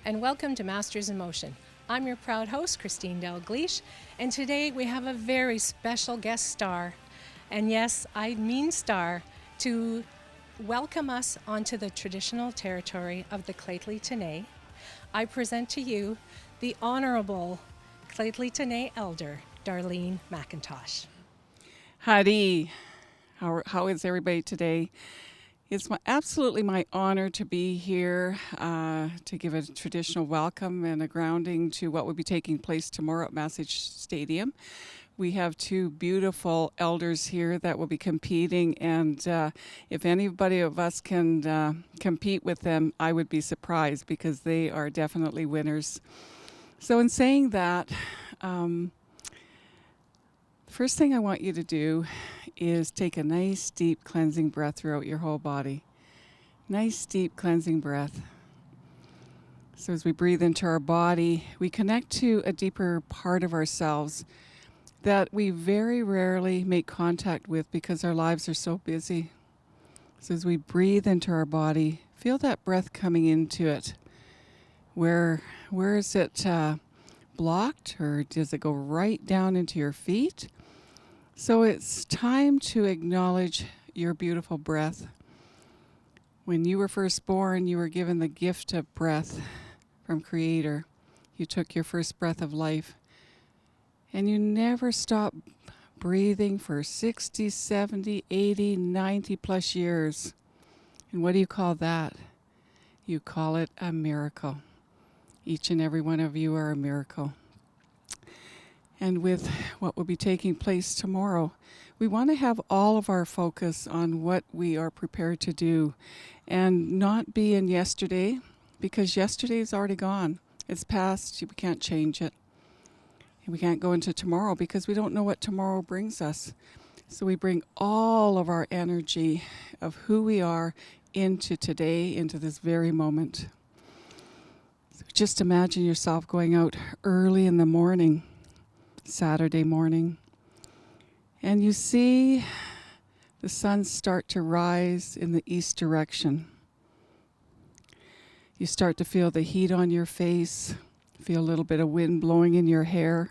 and welcome to Masters in Motion. I'm your proud host, Christine Dalgleish, and today we have a very special guest star, and yes, I mean star, to welcome us onto the traditional territory of the Claytley Tenay. I present to you the Honorable Claytley Tenay Elder, Darlene McIntosh. Howdy. How is everybody today? It's absolutely my honor to be here to give a traditional welcome and a grounding to what will be taking place tomorrow at Massage Stadium. We have two beautiful elders here that will be competing, and if anybody of us can compete with them, I would be surprised because they are definitely winners. So in saying that, first thing I want you to do is take a nice deep cleansing breath throughout your whole body. Nice deep cleansing breath. So as we breathe into our body, we connect to a deeper part of ourselves that we very rarely make contact with because our lives are so busy. So as we breathe into our body, feel that breath coming into it. Where is it blocked, or does it go right down into your feet? So it's time to acknowledge your beautiful breath. When you were first born, you were given the gift of breath from Creator. You took your first breath of life, and you never stopped breathing for 60, 70, 80, 90 plus years. And what do you call that? You call it a miracle. Each and every one of you are a miracle. And with what will be taking place tomorrow, we want to have all of our focus on what we are prepared to do and not be in yesterday, because yesterday is already gone. It's past. We can't change it. And we can't go into tomorrow because we don't know what tomorrow brings us. So we bring all of our energy of who we are into today, into this very moment. So just imagine yourself going out early in the morning, Saturday morning, and you see the sun start to rise in the east direction. You start to feel the heat on your face, feel a little bit of wind blowing in your hair.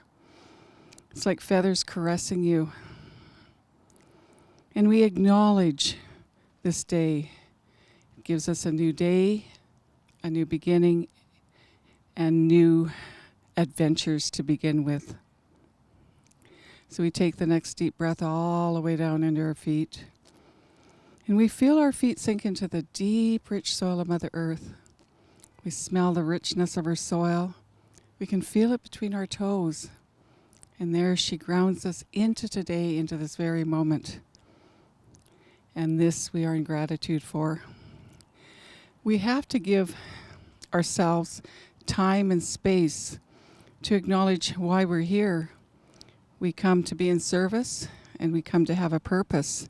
It's like feathers caressing you. And we acknowledge this day. It gives us a new day, a new beginning, and new adventures to begin with. So we take the next deep breath all the way down into our feet. And we feel our feet sink into the deep, rich soil of Mother Earth. We smell the richness of her soil. We can feel it between our toes. And there she grounds us into today, into this very moment. And this we are in gratitude for. We have to give ourselves time and space to acknowledge why we're here. We come to be in service, and we come to have a purpose,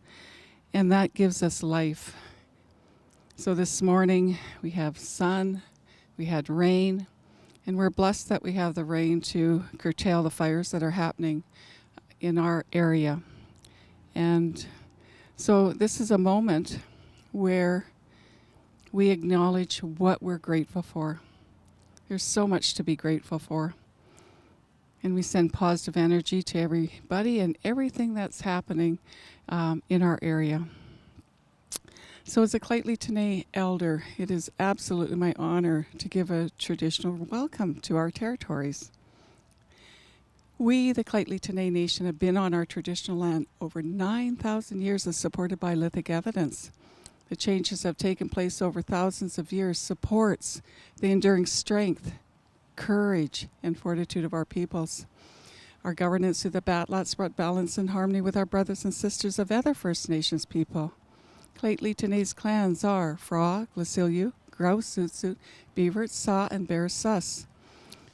and that gives us life. So this morning we have sun, we had rain, and we're blessed that we have the rain to curtail the fires that are happening in our area. And so this is a moment where we acknowledge what we're grateful for. There's so much to be grateful for. And we send positive energy to everybody and everything that's happening in our area. So as a Claytley Tenay elder, it is absolutely my honor to give a traditional welcome to our territories. We, the Claytley Tenay Nation, have been on our traditional land over 9,000 years as supported by lithic evidence. The changes have taken place over thousands of years supports the enduring strength, courage, and fortitude of our peoples. Our governance through the Batlats brought balance and harmony with our brothers and sisters of other First Nations people. Claytley Tenay's clans are Frog, Lasilu, Grouse, Sutsut, Beaver, Saw, and Bear Sus.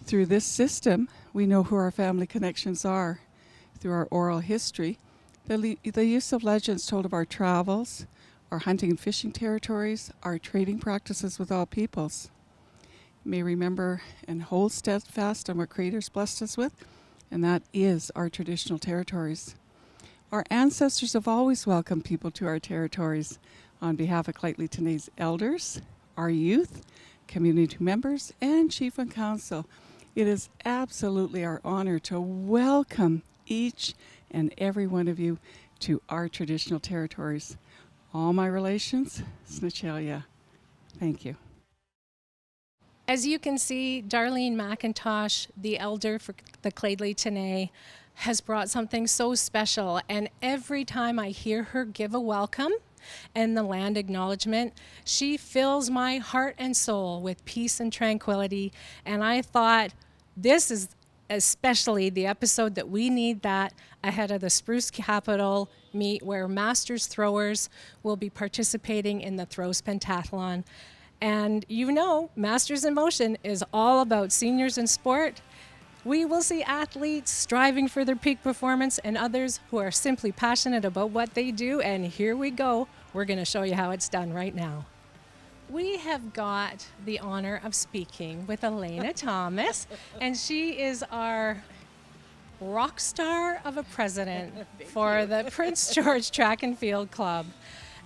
Through this system, we know who our family connections are. Through our oral history, the use of legends told of our travels, our hunting and fishing territories, our trading practices with all peoples. May remember and hold steadfast on what Creator's blessed us with, and that is our traditional territories. Our ancestors have always welcomed people to our territories. On behalf of Claytley Tenay's elders, our youth, community members, and Chief and Council. It is absolutely our honor to welcome each and every one of you to our traditional territories. All my relations, Snachelia. Thank you. As you can see, Darlene McIntosh, the elder for the Claydley Tenay, has brought something so special. And every time I hear her give a welcome and the land acknowledgement, she fills my heart and soul with peace and tranquility. And I thought this is especially the episode that we need that ahead of the Spruce Capital meet, where Masters throwers will be participating in the Throws Pentathlon. And you know, Masters in Motion is all about seniors in sport. We will see athletes striving for their peak performance and others who are simply passionate about what they do. And here we go. We're going to show you how it's done right now. We have got the honor of speaking with Elena Thomas, and she is our rock star of a president for the Prince George Track and Field Club.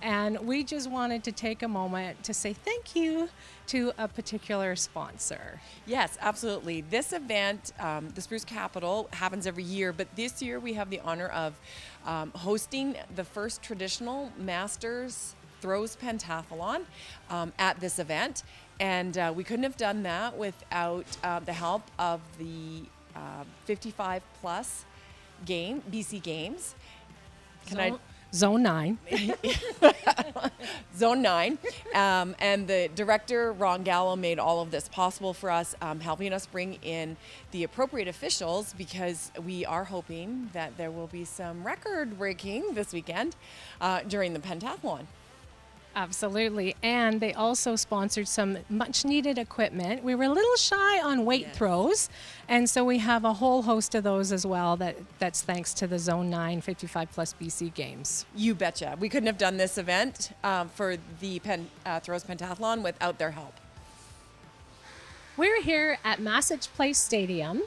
And we just wanted to take a moment to say thank you to a particular sponsor. Yes, absolutely. This event, the Spruce Capital, happens every year, but this year we have the honor of hosting the first traditional Masters Throws Pentathlon at this event. And we couldn't have done that without the help of the 55 plus BC Games. Zone 9. Zone 9. And the director, Ron Gallo, made all of this possible for us, helping us bring in the appropriate officials, because we are hoping that there will be some record breaking this weekend during the pentathlon. Absolutely. And they also sponsored some much needed equipment. We were a little shy on weight throws, and so we have a whole host of those as well that's thanks to the Zone 9 55 plus BC Games. You betcha. We couldn't have done this event for the Throws Pentathlon without their help. We're here at Massage Place Stadium,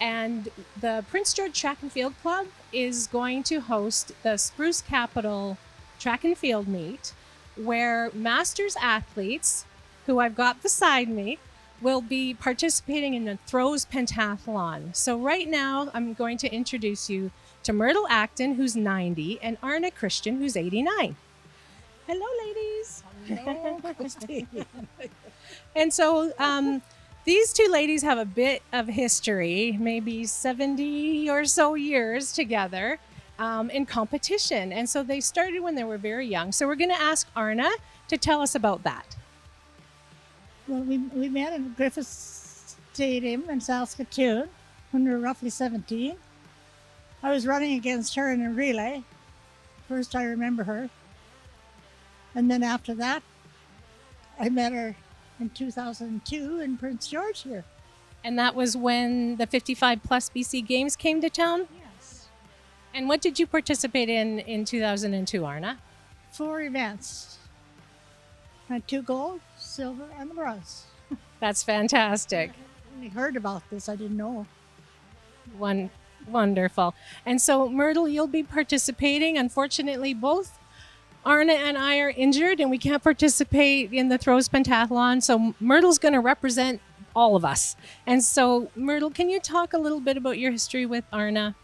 and the Prince George Track and Field Club is going to host the Spruce Capital Track and Field Meet, where Masters athletes, who I've got beside me, will be participating in the Throws Pentathlon. So right now, I'm going to introduce you to Myrtle Acton, who's 90, and Arna Christian, who's 89. Hello, ladies. Hello, Christine. And so these two ladies have a bit of history, maybe 70 or so years together. In competition. And so they started when they were very young. So we're going to ask Arna to tell us about that. Well, we met in Griffith Stadium in Saskatoon when we were roughly 17. I was running against her in a relay. First I remember her. And then after that, I met her in 2002 in Prince George here. And that was when the 55 plus BC Games came to town? Yes. And what did you participate in 2002, Arna? 4 events. Had 2 gold, silver, and bronze. That's fantastic. I heard about this. I didn't know. Wonderful. And so, Myrtle, you'll be participating. Unfortunately, both Arna and I are injured and we can't participate in the Throws Pentathlon. So Myrtle's going to represent all of us. And so, Myrtle, can you talk a little bit about your history with Arna?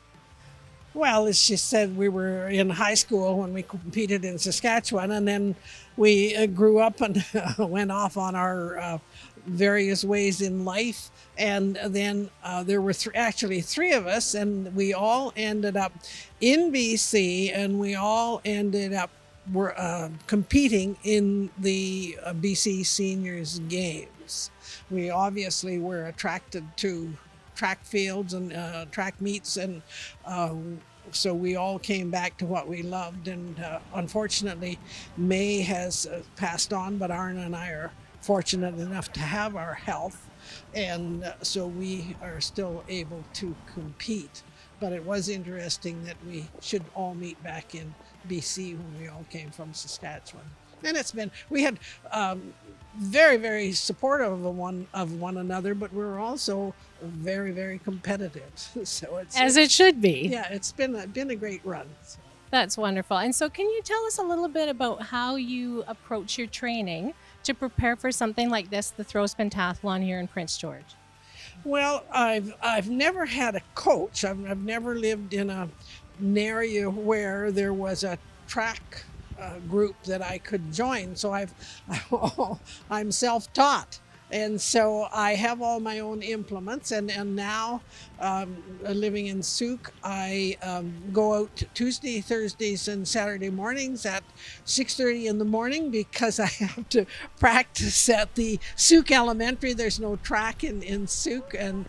Well, as she said, we were in high school when we competed in Saskatchewan, and then we grew up and went off on our various ways in life. And then there were actually 3 of us, and we all ended up in BC, and we all ended up competing in the BC Seniors Games. We obviously were attracted to track fields and track meets, and so we all came back to what we loved. And unfortunately, May has passed on, but Arna and I are fortunate enough to have our health, and so we are still able to compete. But it was interesting that we should all meet back in BC when we all came from Saskatchewan. And we had very, very supportive of one another, but we're also very, very competitive. So it should be. Yeah, it's been a great run. So. That's wonderful. And so can you tell us a little bit about how you approach your training to prepare for something like this, the Throws Pentathlon here in Prince George? Well, I've never had a coach. I've never lived in an area where there was a track group that I could join. So I'm self-taught. And so I have all my own implements, and now living in Souk, I go out Tuesday, Thursdays, and Saturday mornings at 6:30 in the morning because I have to practice at the Souk Elementary. There's no track in Souk, and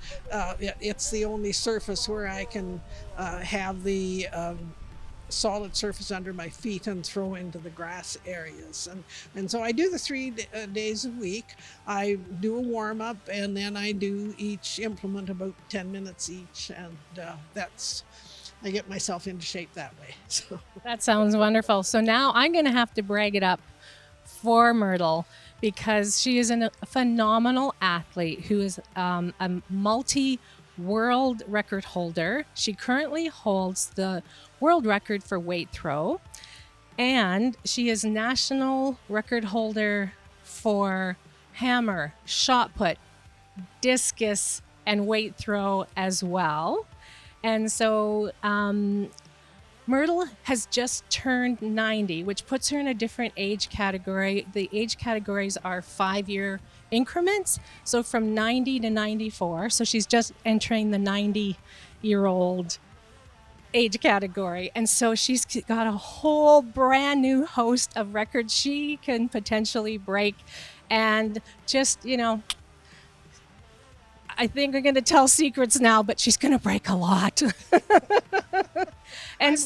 it's the only surface where I can have the solid surface under my feet and throw into the grass areas. And so I do the 3 days a week. I do a warm up, and then I do each implement about 10 minutes each. And I get myself into shape that way. So That sounds wonderful. So now I'm going to have to brag it up for Myrtle because she is a phenomenal athlete who is a multi-world record holder. She currently holds the world record for weight throw, and she is national record holder for hammer, shot put, discus, and weight throw as well. And so Myrtle has just turned 90, which puts her in a different age category. The age categories are 5-year increments, so from 90 to 94. So she's just entering the 90-year-old age category. And so she's got a whole brand new host of records she can potentially break. And just, I think we're going to tell secrets now, but she's going to break a lot. And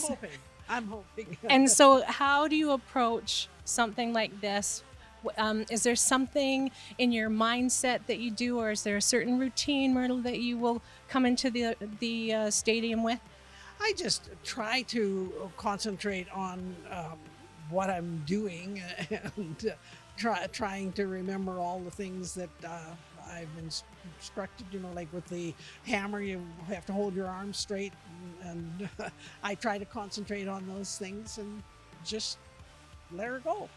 I'm hoping. And so how do you approach something like this? Is there something in your mindset that you do, or is there a certain routine, Myrtle, that you will come into the stadium with? I just try to concentrate on what I'm doing and trying to remember all the things that I've been instructed, like with the hammer, you have to hold your arm straight, and I try to concentrate on those things and just let her go.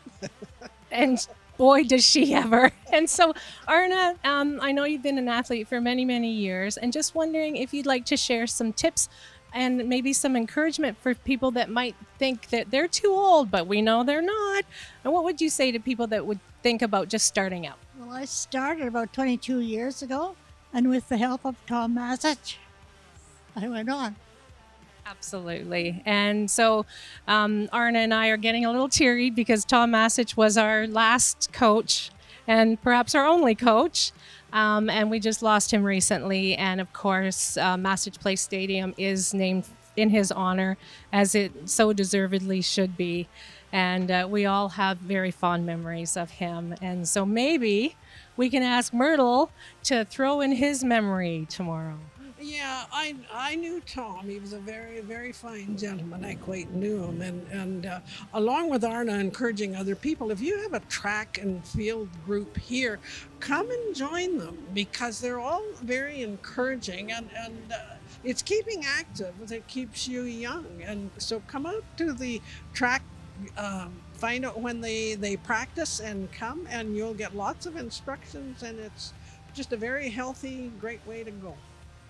And boy, does she ever. And so, Arna, I know you've been an athlete for many, many years, and just wondering if you'd like to share some tips and maybe some encouragement for people that might think that they're too old, but we know they're not. And what would you say to people that would think about just starting out? Well, I started about 22 years ago, and with the help of Tom Masich, I went on. Absolutely. And so Arna and I are getting a little teary because Tom Masich was our last coach and perhaps our only coach. And we just lost him recently. And of course, Masich Place Stadium is named in his honor, as it so deservedly should be. And we all have very fond memories of him. And so maybe we can ask Myrtle to throw in his memory tomorrow. Yeah, I knew Tom. He was a very, very fine gentleman. I quite knew him. And along with Arna encouraging other people, if you have a track and field group here, come and join them because they're all very encouraging. And it's keeping active. It keeps you young. And so come out to the track, find out when they practice and come, and you'll get lots of instructions. And it's just a very healthy, great way to go.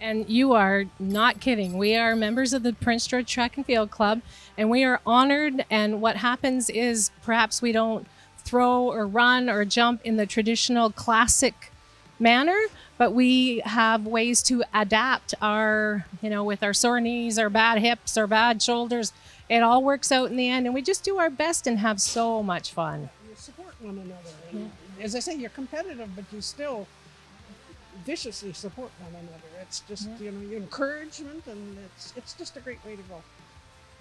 And you are not kidding. We are members of the Prince George Track and Field Club, and we are honored. And what happens is perhaps we don't throw or run or jump in the traditional classic manner, but we have ways to adapt our, with our sore knees, our bad hips, our bad shoulders. It all works out in the end, and we just do our best and have so much fun. You support one another. And as I say, you're competitive, but you still viciously support one another. It's just encouragement, and it's just a great way to go.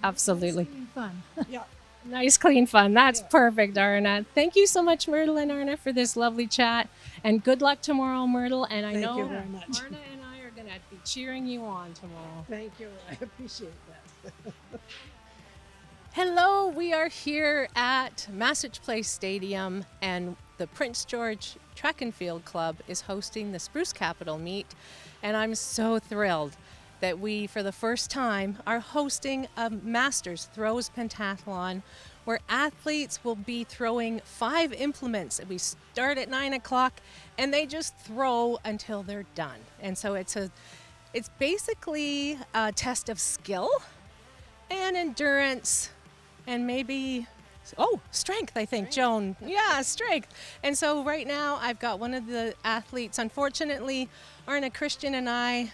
Absolutely. It's fun. Yeah. Nice, clean fun. That's perfect, Arna. Thank you so much, Myrtle and Arna, for this lovely chat. And good luck tomorrow, Myrtle. And I Thank know you very much. Arna and I are going to be cheering you on tomorrow. Thank you. I appreciate that. Hello, we are here at Masich Place Stadium, and the Prince George Track and Field Club is hosting the Spruce Capital meet. And I'm so thrilled that we, for the first time, are hosting a Masters Throws Pentathlon where athletes will be throwing 5 implements. We start at 9 o'clock and they just throw until they're done. And so it's basically a test of skill and endurance and maybe strength, I think, Joan. Yeah, strength. And so right now I've got one of the athletes. Unfortunately, Arna Christian and I,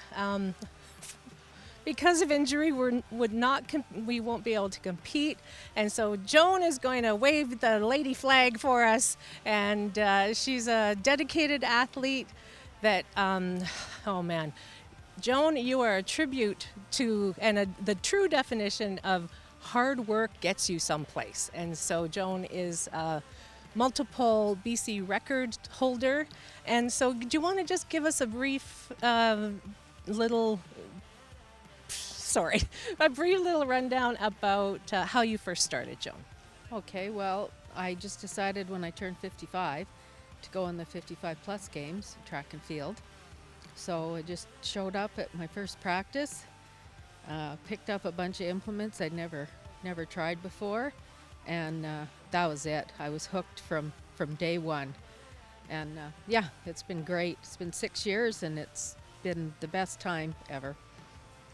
because of injury, we won't be able to compete. And so Joan is going to wave the lady flag for us. And she's a dedicated athlete that, oh man, Joan, you are a tribute to the true definition of hard work gets you someplace. And so Joan is a multiple BC record holder. And so do you want to just give us a brief little rundown about how you first started, Joan? Okay, well, I just decided when I turned 55 to go in the 55 plus games, track and field. So I just showed up at my first practice, picked up a bunch of implements I'd never tried before, and that was it. I was hooked from day one. And yeah, it's been great. It's been 6 years and it's been the best time ever.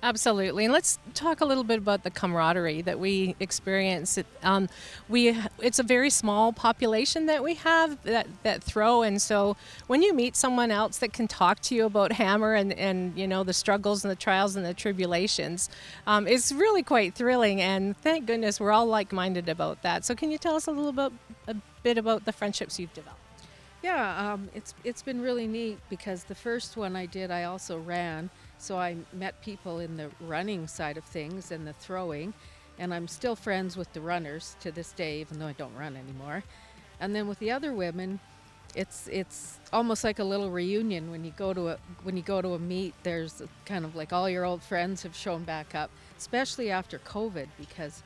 Absolutely. And let's talk a little bit about the camaraderie that we experience. It's a very small population that we have that throw. And so when you meet someone else that can talk to you about hammer and you know, the struggles and the trials and the tribulations, it's really quite thrilling. And thank goodness we're all like-minded about that. So can you tell us a bit about the friendships you've developed? Yeah, it's been really neat because the first one I did, I also ran. So I met people in the running side of things and the throwing, and I'm still friends with the runners to this day, even though I don't run anymore. And then with the other women, it's almost like a little reunion when you go to a meet. There's kind of like all your old friends have shown back up, especially after COVID, because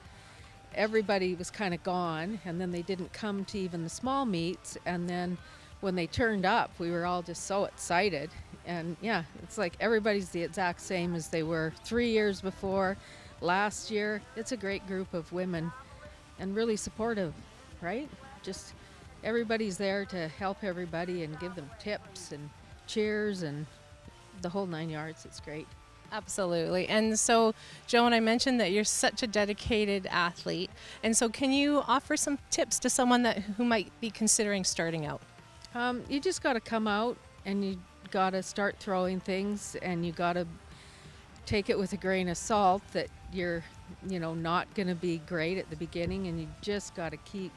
everybody was kind of gone, and then they didn't come to even the small meets, and then when they turned up, we were all just so excited. And yeah, it's like everybody's the exact same as they were 3 years before, last year. It's a great group of women and really supportive, right? Just everybody's there to help everybody and give them tips and cheers and the whole 9 yards. It's great. Absolutely. And so, Joan, I mentioned that you're such a dedicated athlete. And so can you offer some tips to someone who might be considering starting out? You just got to come out and you got to start throwing things, and you got to take it with a grain of salt that you're not going to be great at the beginning, and you just got to keep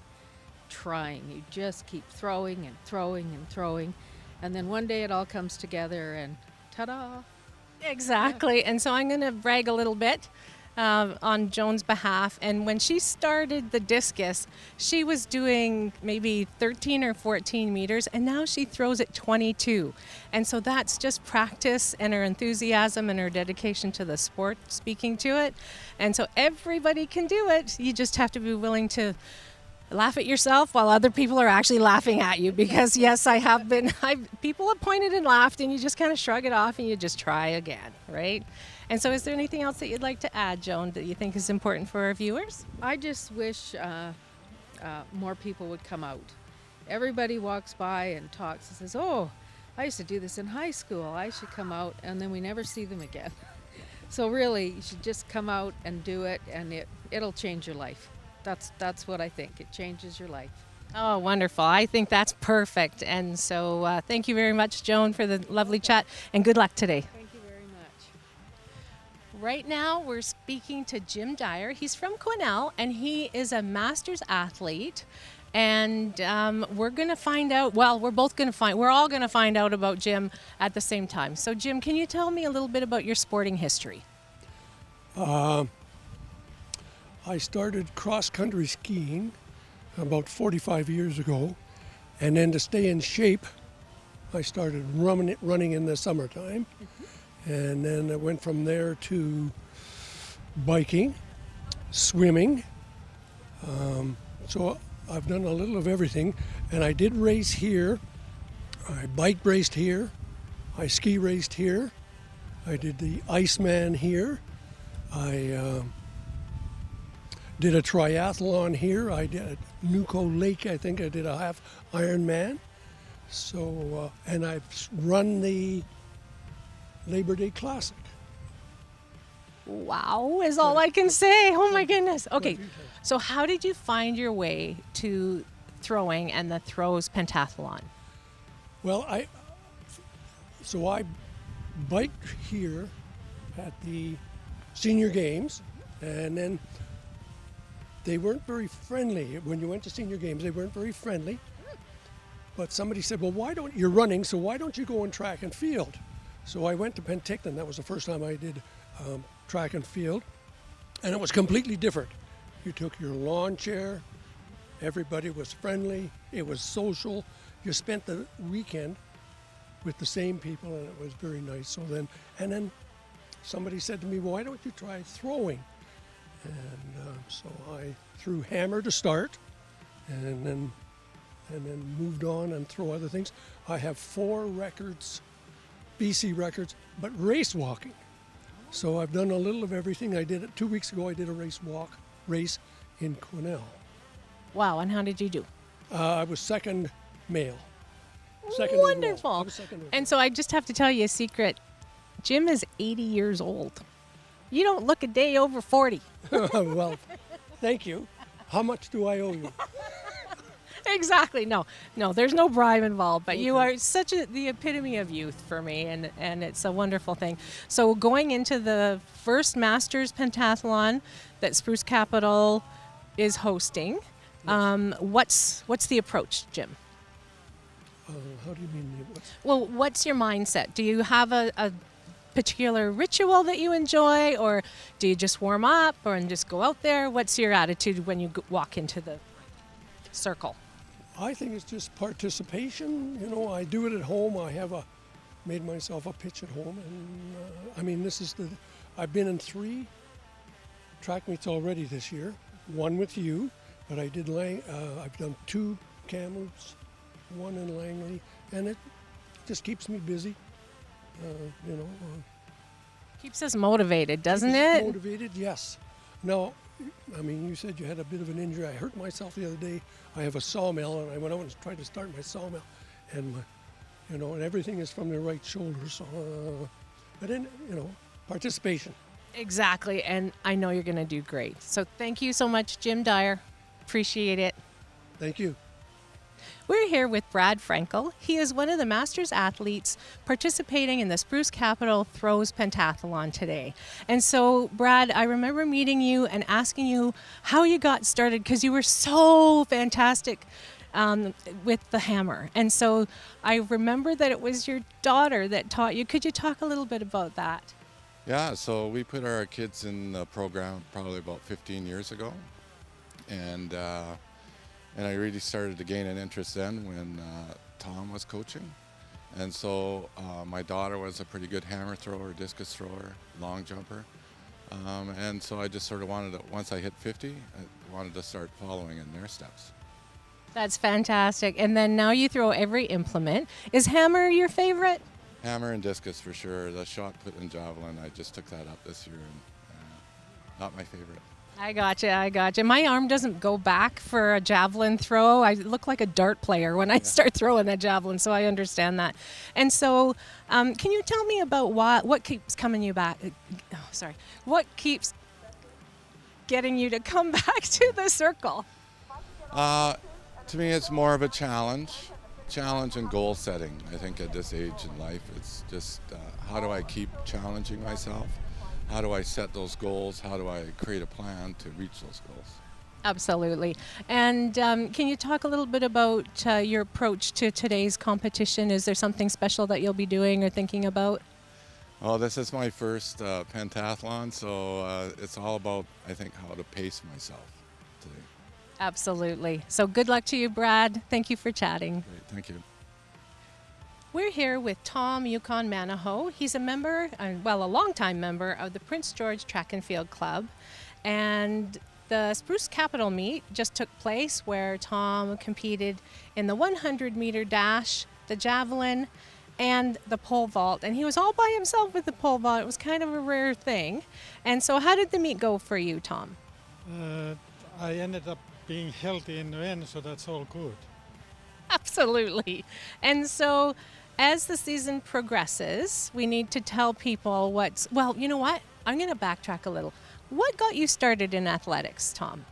trying. You just keep throwing and throwing and throwing, and then one day it all comes together and ta-da. Exactly. Yeah. And so I'm going to brag a little bit on Joan's behalf. And when she started the discus, she was doing maybe 13 or 14 meters, and now she throws at 22. And so that's just practice and her enthusiasm and her dedication to the sport speaking to it. And so everybody can do it. You just have to be willing to laugh at yourself while other people are actually laughing at you, because yes, people have pointed and laughed, and you just kind of shrug it off and you just try again, right? And so is there anything else that you'd like to add, Joan, that you think is important for our viewers? I just wish more people would come out. Everybody walks by and talks and says, oh, I used to do this in high school, I should come out, and then we never see them again. So really, you should just come out and do it, and it'll change your life. That's what I think. It changes your life. Oh, wonderful. I think that's perfect. And so thank you very much, Joan, for the lovely chat, and good luck today. Thank you very much. Right now, we're speaking to Jim Dyer. He's from Quesnel, and he is a master's athlete. And we're going to find out, we're all going to find out about Jim at the same time. So, Jim, can you tell me a little bit about your sporting history? I started cross-country skiing about 45 years ago, and then to stay in shape, I started running in the summertime, and then I went from there to biking, swimming. So I've done a little of everything, and I did race here. I bike raced here. I ski raced here. I did the Iceman here. did a triathlon here. I did at Nuco Lake. I think I did a half Ironman. So, and I've run the Labor Day Classic. Wow, is all I can say. Oh my goodness. Okay, so how did you find your way to throwing and the throws pentathlon? Well, I biked here at the senior games, and then they weren't very friendly. When you went to senior games, they weren't very friendly. But somebody said, well, you're running, so why don't you go in track and field? So I went to Penticton. That was the first time I did track and field. And it was completely different. You took your lawn chair. Everybody was friendly. It was social. You spent the weekend with the same people, and it was very nice. So then somebody said to me, well, why don't you try throwing? And so I threw hammer to start, and then moved on and throw other things. I have 4 records, BC records, but race walking. So I've done a little of everything. I did it 2 weeks ago. I did a race in Quesnel. Wow, and how did you do? I was second male. Second Wonderful. overall. I was second overall. And so I just have to tell you a secret. Jim is 80 years old. You don't look a day over 40. Well, thank you. How much do I owe you? Exactly. No, there's no bribe involved, but you are the epitome of youth for me, and it's a wonderful thing. So going into the first Masters Pentathlon that Spruce Capital is hosting, what's the approach, Jim? How do you mean? Well, what's your mindset? Do you have a particular ritual that you enjoy, or do you just warm up and just go out there? What's your attitude when you walk into the circle? I think it's just participation. You know, I do it at home. I have made myself a pitch at home, and I've been in 3 track meets already this year. 1 with you, but I've done 2 Kamloops, 1 in Langley, and it just keeps me busy. Keeps us motivated, doesn't keeps it? us motivated, yes. Now, I mean, you said you had a bit of an injury. I hurt myself the other day. I have a sawmill, and I went out and tried to start my sawmill, and and everything is from the right shoulder. So, but in participation. Exactly, and I know you're going to do great. So thank you so much, Jim Dyer. Appreciate it. Thank you. We're here with Brad Frankel. He is one of the Masters athletes participating in the Spruce Capital Throws Pentathlon today. And so, Brad, I remember meeting you and asking you how you got started, because you were so fantastic with the hammer. And so I remember that it was your daughter that taught you. Could you talk a little bit about that? Yeah, so we put our kids in the program probably about 15 years ago. And I really started to gain an interest then when Tom was coaching. And so my daughter was a pretty good hammer thrower, discus thrower, long jumper. And so I just sort of once I hit 50, I wanted to start following in their steps. That's fantastic. And then now you throw every implement. Is hammer your favorite? Hammer and discus for sure. The shot put and javelin, I just took that up this year, and not my favorite. I gotcha. My arm doesn't go back for a javelin throw. I look like a dart player when I start throwing that javelin, so I understand that. And so, can you tell me about what keeps coming you back? What keeps getting you to come back to the circle? To me, it's more of a challenge and goal setting. I think at this age in life, it's just how do I keep challenging myself? How do I set those goals? How do I create a plan to reach those goals? Absolutely. And can you talk a little bit about your approach to today's competition? Is there something special that you'll be doing or thinking about? Well, this is my first pentathlon, so it's all about, I think, how to pace myself today. Absolutely. So good luck to you, Brad. Thank you for chatting. Great, thank you. We're here with Tom Yukon Manahoe. He's a member, a longtime member of the Prince George Track and Field Club. And the Spruce Capital meet just took place where Tom competed in the 100-meter dash, the javelin, and the pole vault. And he was all by himself with the pole vault. It was kind of a rare thing. And so how did the meet go for you, Tom? I ended up being healthy in the end, so that's all good. Absolutely. And so, as the season progresses, we need to tell people what's, well, you know what? I'm going to backtrack a little. What got you started in athletics, Tom?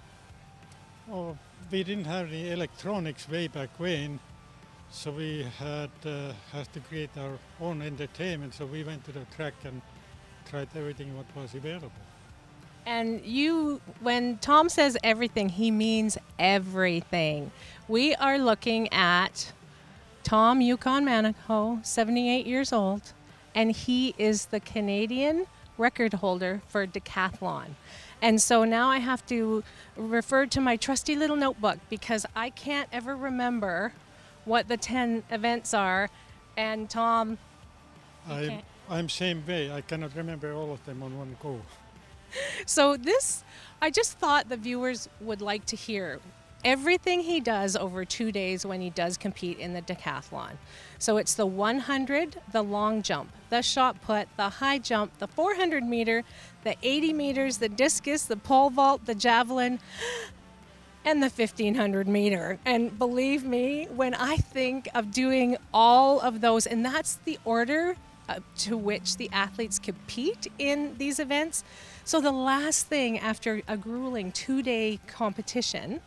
Oh, we didn't have the electronics way back when, so we had to create our own entertainment. So we went to the track and tried everything what was available. And you, when Tom says everything, he means everything. We are looking at Tom Yukon Manico, 78 years old, and he is the Canadian record holder for decathlon. And so now I have to refer to my trusty little notebook because I can't ever remember what the 10 events are. And Tom, I'm same way. I cannot remember all of them on one go. so this, I just thought the viewers would like to hear everything he does over 2 days when he does compete in the decathlon. So it's the 100, the long jump, the shot put, the high jump, the 400 meter, the 80 meters, the discus, the pole vault, the javelin, and the 1500 meter. And believe me, when I think of doing all of those, and that's the order to which the athletes compete in these events. So the last thing after a grueling 2-day competition,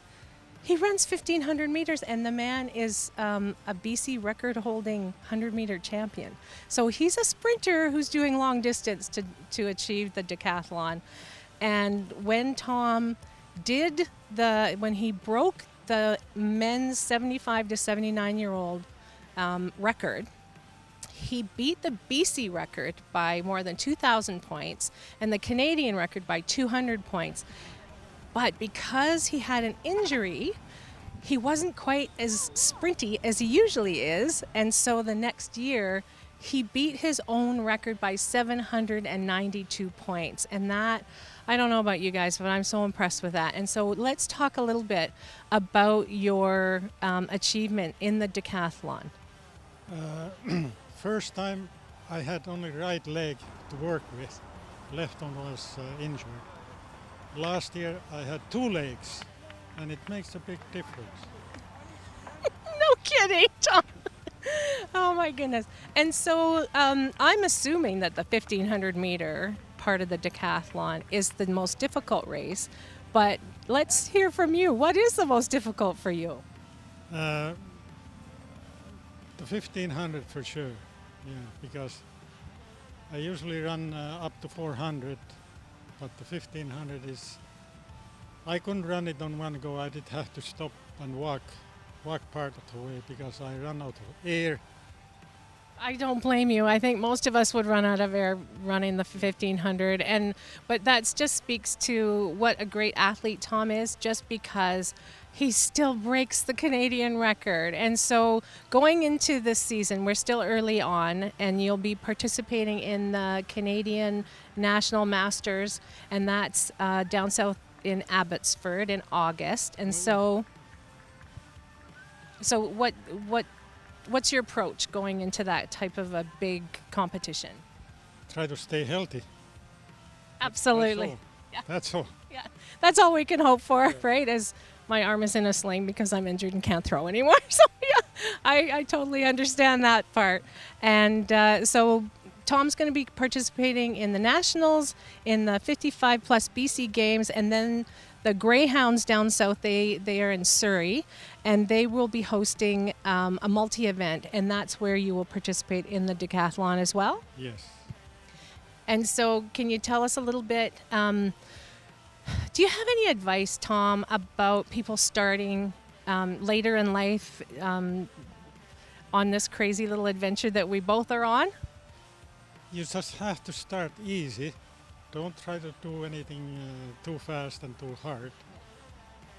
he runs 1500 meters, and the man is a BC record holding 100 meter champion. So he's a sprinter who's doing long distance to achieve the decathlon. And when Tom when he broke the men's 75 to 79-year-old record, he beat the BC record by more than 2,000 points and the Canadian record by 200 points. But because he had an injury, he wasn't quite as sprinty as he usually is. And so the next year, he beat his own record by 792 points. And that, I don't know about you guys, but I'm so impressed with that. And so let's talk a little bit about your achievement in the decathlon. First time I had only right leg to work with. Left one was injured. Last year I had 2 legs, and it makes a big difference. No kidding, Tom. Oh my goodness. And so I'm assuming that the 1500 meter part of the decathlon is the most difficult race, but let's hear from you. What is the most difficult for you? The 1500 for sure, yeah, because I usually run up to 400, but the 1500 is, I couldn't run it on one go. I did have to stop and walk part of the way because I run out of air. I don't blame you. I think most of us would run out of air running the 1500, but that just speaks to what a great athlete Tom is, just because he still breaks the Canadian record. And so going into this season, we're still early on, and you'll be participating in the Canadian National Masters, and that's down south in Abbotsford in August. And so what's your approach going into that type of a big competition? Try to stay healthy. Absolutely. That's all. Yeah, that's all we can hope for, right? As my arm is in a sling because I'm injured and can't throw anymore. So yeah, I totally understand that part. And so Tom's going to be participating in the Nationals, in the 55 plus BC Games, and then the Greyhounds down south, they are in Surrey, and they will be hosting a multi-event, and that's where you will participate in the decathlon as well? Yes. And so can you tell us a little bit, do you have any advice, Tom, about people starting later in life on this crazy little adventure that we both are on? You just have to start easy. Don't try to do anything too fast and too hard,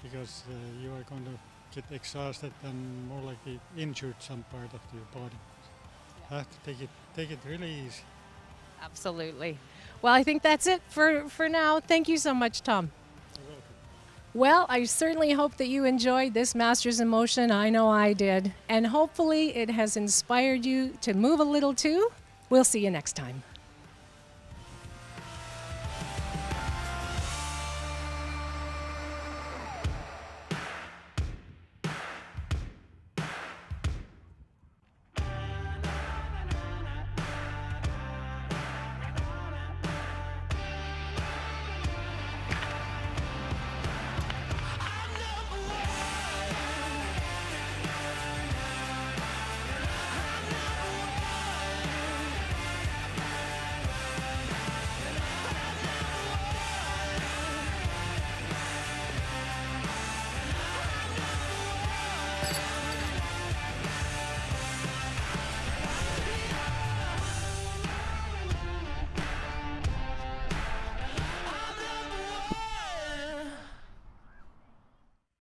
because you are going to get exhausted and more likely injured some part of your body. Yeah. Have to take it really easy. Absolutely. Well, I think that's it for now. Thank you so much, Tom. You're welcome. Well, I certainly hope that you enjoyed this Masters in Motion. I know I did. And hopefully it has inspired you to move a little too. We'll see you next time.